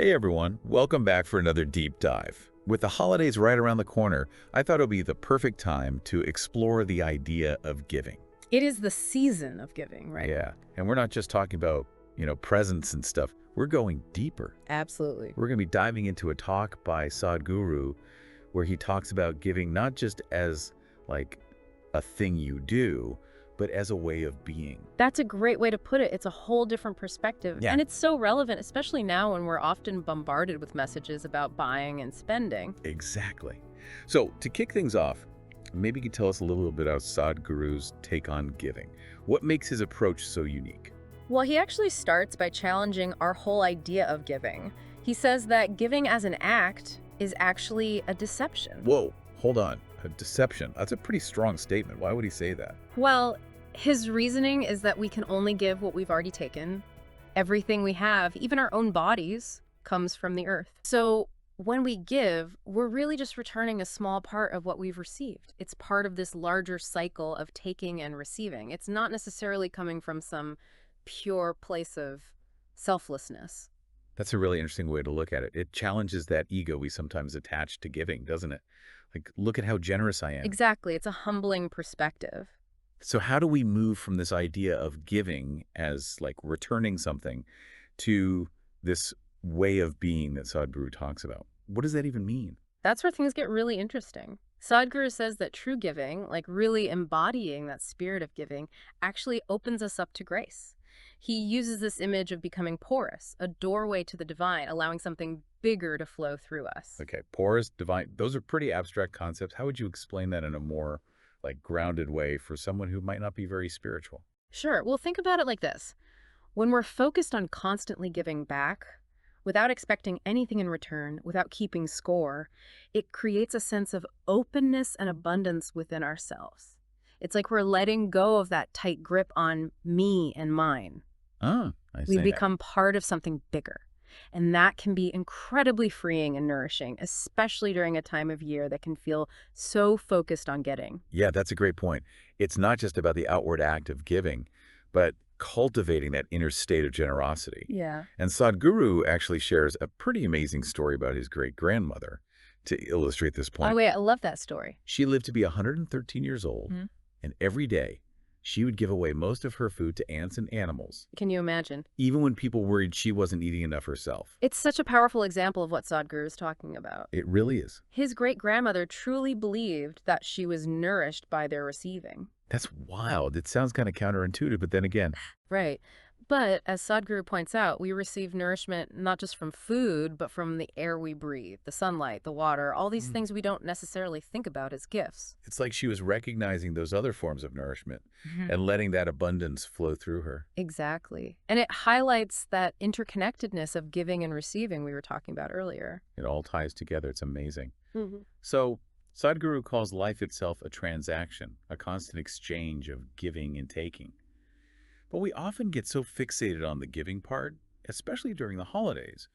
Hey everyone, welcome back for another deep dive. With the holidays right around the corner, I thought it would be the perfect time to explore the idea of giving. It is the season of giving, right? Yeah, and we're not just talking about, presents and stuff. We're going deeper. Absolutely. We're going to be diving into a talk by Sadhguru where he talks about giving not just as like a thing you do, but as a way of being. That's a great way to put it. It's a whole different perspective. Yeah. And it's so relevant, especially now when we're often bombarded with messages about buying and spending. Exactly. So to kick things off, maybe you could tell us a little bit about Sadhguru's take on giving. What makes his approach so unique? Well, he actually starts by challenging our whole idea of giving. He says that giving as an act is actually a deception. Whoa, hold on. A deception. That's a pretty strong statement. Why would he say that? Well, his reasoning is that we can only give what we've already taken. Everything we have, even our own bodies, comes from the earth. So when we give, we're really just returning a small part of what we've received. It's part of this larger cycle of taking and receiving. It's not necessarily coming from some pure place of selflessness. That's a really interesting way to look at it. It challenges that ego we sometimes attach to giving, doesn't it? Like, look at how generous I am. Exactly. It's a humbling perspective. So how do we move from this idea of giving as like returning something to this way of being that Sadhguru talks about? What does that even mean? That's where things get really interesting. Sadhguru says that true giving, like really embodying that spirit of giving, actually opens us up to grace. He uses this image of becoming porous, a doorway to the divine, allowing something bigger to flow through us. Okay, porous, divine, those are pretty abstract concepts. How would you explain that in a more like grounded way for someone who might not be very spiritual? Sure, well, think about it like this. When we're focused on constantly giving back, without expecting anything in return, without keeping score, it creates a sense of openness and abundance within ourselves. It's like we're letting go of that tight grip on me and mine. I We see. become part of something bigger. And that can be incredibly freeing and nourishing, especially during a time of year that can feel so focused on getting. Yeah, that's a great point. It's not just about the outward act of giving, but cultivating that inner state of generosity. Yeah. And Sadhguru actually shares a pretty amazing story about his great-grandmother to illustrate this Oh, point. wait, I love that story. She lived to be 113 years old, Mhm. and every day she would give away most of her food to ants and animals, Can you imagine? even when people worried she wasn't eating enough herself. It's such a powerful example of what Sadhguru is talking about. It really is. His great-grandmother truly believed that she was nourished by their receiving. That's wild. It sounds kind of counterintuitive, but then again, Right. But as Sadhguru points out, we receive nourishment not just from food, but from the air we breathe, the sunlight, the water, all these things we don't necessarily think about as gifts. it's like she was recognizing those other forms of nourishment Mhm. and letting that abundance flow through her. Exactly. And it highlights that interconnectedness of giving and receiving we were talking about earlier. It all ties together. It's amazing. Mm-hmm. So Sadhguru calls life itself a transaction, a constant exchange of giving and taking. But we often get so fixated on the giving part, especially during the holidays,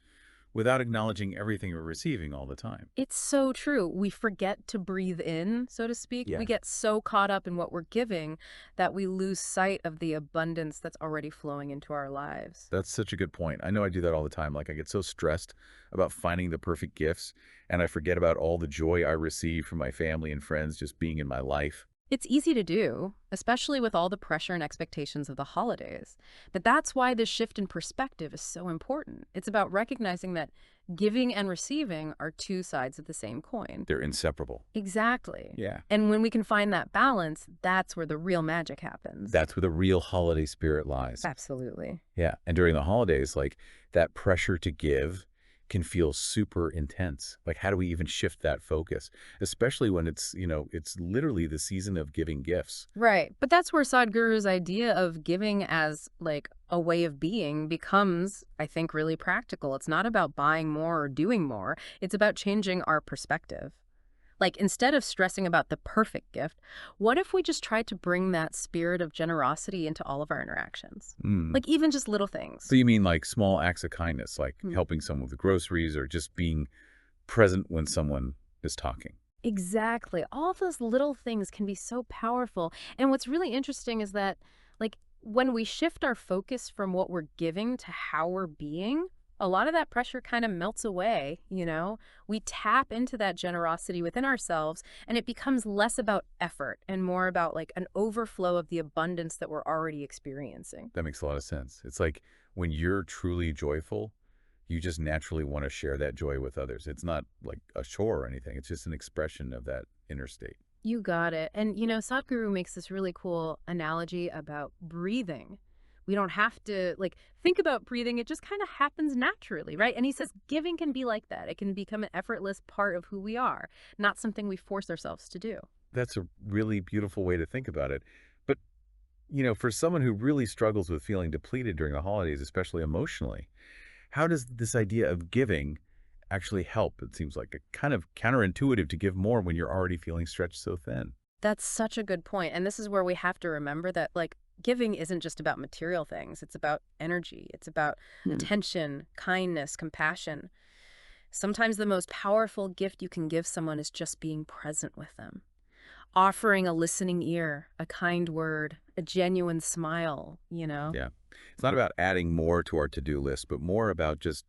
without acknowledging everything we're receiving all the time. It's so true. We forget to breathe in, so to speak. Yeah. We get so caught up in what we're giving that we lose sight of the abundance that's already flowing into our lives. That's such a good point. I know I do that all the time. Like I get so stressed about finding the perfect gifts, and I forget about all the joy I receive from my family and friends just being in my life. It's easy to do, especially with all the pressure and expectations of the holidays. But that's why this shift in perspective is so important. It's about recognizing that giving and receiving are two sides of the same coin. They're inseparable. Exactly. Yeah. And when we can find that balance, that's where the real magic happens. That's where the real holiday spirit lies. Absolutely. Yeah. And during the holidays, like that pressure to give can feel super intense. Like, how do we even shift that focus? Especially when it's literally the season of giving gifts. Right. But that's where Sadhguru's idea of giving as like a way of being becomes, I think, really practical. It's not about buying more or doing more. It's about changing our perspective. Like, instead of stressing about the perfect gift, what if we just tried to bring that spirit of generosity into all of our interactions? Like, even just little things. So you mean like small acts of kindness, like Hmm. helping someone with groceries or just being present when someone is talking? Exactly. All of those little things can be so powerful. And what's really interesting is that, like, when we shift our focus from what we're giving to how we're being, a lot of that pressure kind of melts away, you know? We tap into that generosity within ourselves, and it becomes less about effort and more about like an overflow of the abundance that we're already experiencing. That makes a lot of sense. It's like when you're truly joyful, you just naturally want to share that joy with others. It's not like a chore or anything. It's just an expression of that inner state. You got it. And, you know, Sadhguru makes this really cool analogy about breathing. We don't have to like think about breathing. It just kind of happens naturally, right? And he says giving can be like that. It can become an effortless part of who we are, not something we force ourselves to do. That's a really beautiful way to think about it. But, for someone who really struggles with feeling depleted during the holidays, especially emotionally, how does this idea of giving actually help? It seems like a kind of counterintuitive to give more when you're already feeling stretched so thin. That's such a good point. And this is where we have to remember that like giving isn't just about material things. It's about energy. It's about attention, kindness, compassion. Sometimes the most powerful gift you can give someone is just being present with them. Offering a listening ear, a kind word, a genuine smile, you know? Yeah. It's not about adding more to our to-do list, but more about just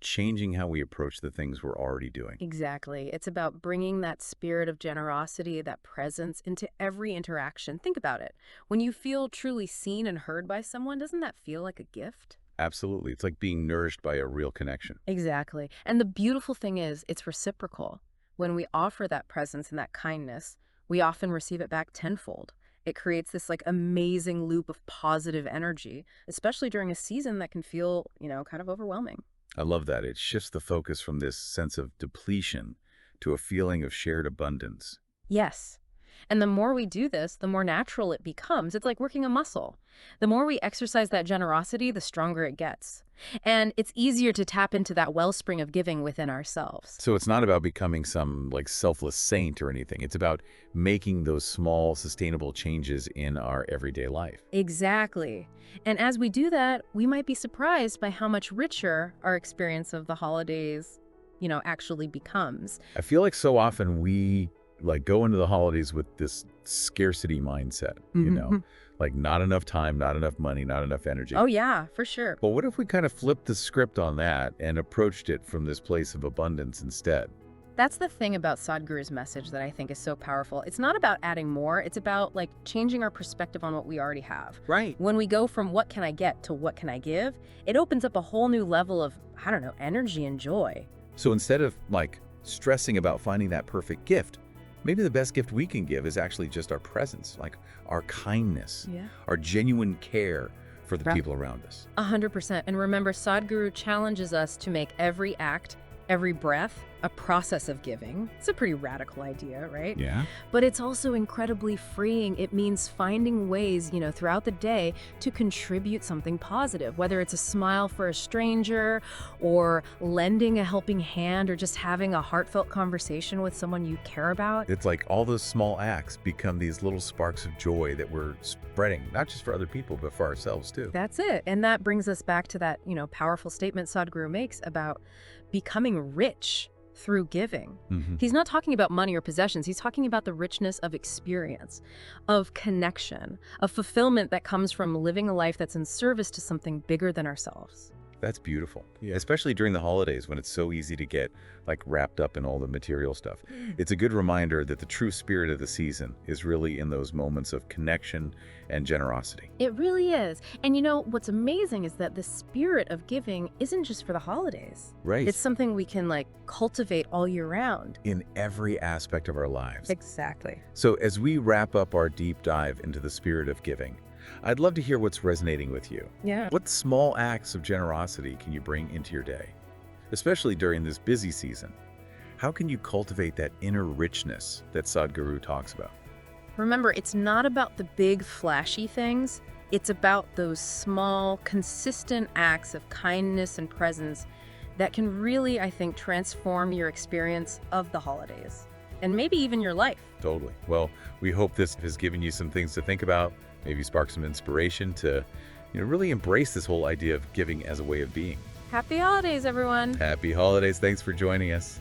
changing how we approach the things we're already doing. Exactly. It's about bringing that spirit of generosity, that presence into every interaction. Think about it. When you feel truly seen and heard by someone, doesn't that feel like a gift? Absolutely. It's like being nourished by a real connection. Exactly. And the beautiful thing is, it's reciprocal. When we offer that presence and that kindness, we often receive it back tenfold. It creates this like amazing loop of positive energy, especially during a season that can feel, kind of overwhelming. I love that. It shifts the focus from this sense of depletion to a feeling of shared abundance. Yes. And the more we do this, the more natural it becomes. It's like working a muscle. The more we exercise that generosity, the stronger it gets. And it's easier to tap into that wellspring of giving within ourselves. So it's not about becoming some like selfless saint or anything. It's about making those small, sustainable changes in our everyday life. Exactly. And as we do that, we might be surprised by how much richer our experience of the holidays, actually becomes. I feel like so often we like go into the holidays with this scarcity mindset, like not enough time, not enough money, not enough energy. Oh yeah, for sure. But what if we kind of flipped the script on that and approached it from this place of abundance instead? That's the thing about Sadhguru's message that I think is so powerful. It's not about adding more. It's about like changing our perspective on what we already have. Right. When we go from what can I get to what can I give, it opens up a whole new level of, energy and joy. So instead of like stressing about finding that perfect gift, maybe the best gift we can give is actually just our presence, like our kindness, our genuine care for the people around us. 100%. And remember, Sadhguru challenges us to make every act, every breath, a process of giving. It's a pretty radical idea, right? Yeah. But it's also incredibly freeing. It means finding ways, throughout the day to contribute something positive, whether it's a smile for a stranger or lending a helping hand or just having a heartfelt conversation with someone you care about. It's like all those small acts become these little sparks of joy that we're spreading, not just for other people, but for ourselves too. That's it. And that brings us back to that, powerful statement Sadhguru makes about becoming rich through giving. He's not talking about money or possessions. He's talking about the richness of experience, of connection, of fulfillment that comes from living a life that's in service to something bigger than ourselves. That's beautiful. Yeah, especially during the holidays when it's so easy to get like wrapped up in all the material stuff. It's a good reminder that the true spirit of the season is really in those moments of connection and generosity. It really is. And what's amazing is that the spirit of giving isn't just for the holidays. Right. It's something we can cultivate all year round. In every aspect of our lives. Exactly. So as we wrap up our deep dive into the spirit of giving, I'd love to hear what's resonating with you. Yeah. What small acts of generosity can you bring into your day, especially during this busy season? How can you cultivate that inner richness that Sadhguru talks about? Remember, it's not about the big, flashy things. It's about those small, consistent acts of kindness and presence that can really, I think, transform your experience of the holidays and maybe even your life. Totally. Well, we hope this has given you some things to think about, maybe spark some inspiration to, really embrace this whole idea of giving as a way of being. Happy holidays, everyone. Happy holidays. Thanks for joining us.